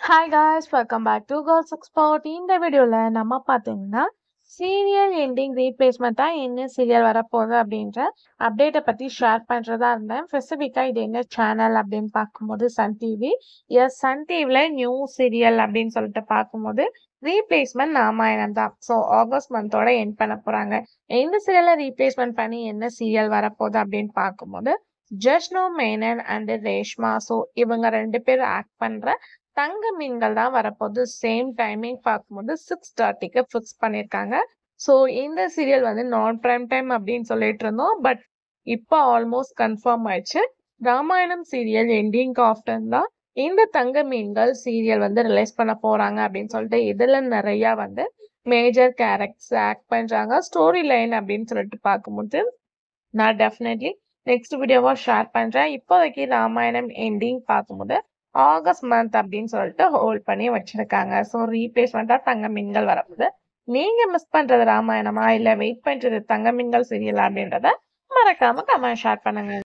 Hi guys welcome back to girls expert. இந்த வீடியோவில் நம்ம பார்த்தீங்கன்னா சீரியல் எண்டிங் ரீப்ளேஸ்மெண்ட்டாக என்ன சீரியல் வரப்போகுது அப்படின்ற அப்டேட்டை பற்றி ஷேர் பண்ணுறதா இருந்தேன். ஸ்பெசிஃபிக்காக இது என்ன சேனல் அப்படின்னு பார்க்கும்போது சன் டிவி. சன் டிவியில் நியூ சீரியல் அப்படின்னு சொல்லிட்டு பார்க்கும்போது ரீப்ளேஸ்மெண்ட் ராமாயணம் தான். ஸோ ஆகஸ்ட் மந்தோட எண்ட் பண்ண போகிறாங்க. எந்த சீரியலை ரீப்ளேஸ்மெண்ட் பண்ணி என்ன சீரியல் வரப்போகுது அப்படின்னு பார்க்கும்போது ஜஷ்னோ மேனன் அண்ட் ரேஷ்மா. ஸோ இவங்க 2 பேரும் ஆக்ட் பண்ணுற தங்க மீன்கள் தான் வரப்போகுது. சேம் டைமிங் பார்க்கும்போது 6:30க்கு ஃபிக்ஸ் பண்ணியிருக்காங்க. ஸோ இந்த சீரியல் வந்து நான் பிரைம் டைம் அப்படின்னு சொல்லிட்டு இருந்தோம். பட் இப்போ ஆல்மோஸ்ட் கன்ஃபார்ம் ஆயிடுச்சு. ராமாயணம் சீரியல் எண்டிங் ஆஃப்டன் தான் இந்த தங்க மீன்கள் சீரியல் வந்து ரிலீஸ் பண்ண போறாங்க அப்படின்னு சொல்லிட்டு இதுல நிறைய வந்து மேஜர் கேரக்டர்ஸ் ஆக்ட் பண்றாங்க. ஸ்டோரி லைன் அப்படின்னு சொல்லிட்டு பார்க்கும்போது நான் டெஃபினெட்லி நெக்ஸ்ட் வீடியோவா ஷேர் பண்றேன். இப்போதைக்கு ராமாயணம் எண்டிங் பார்க்கும்போது ஆகஸ்ட் மந்த் அப்படின்னு சொல்லிட்டு ஹோல்ட் பண்ணி வச்சிருக்காங்க. ஸோ ரீப்ளேஸ்மெண்டா தங்க மீன்கள் வரப்போகுது. நீங்க மிஸ் பண்றது ராமாயணமா இல்ல வெயிட் பண்றது தங்க மீன்கள் சீரியல் அப்படின்றத மறக்காம கமெண்ட் ஷேர் பண்ணுங்க.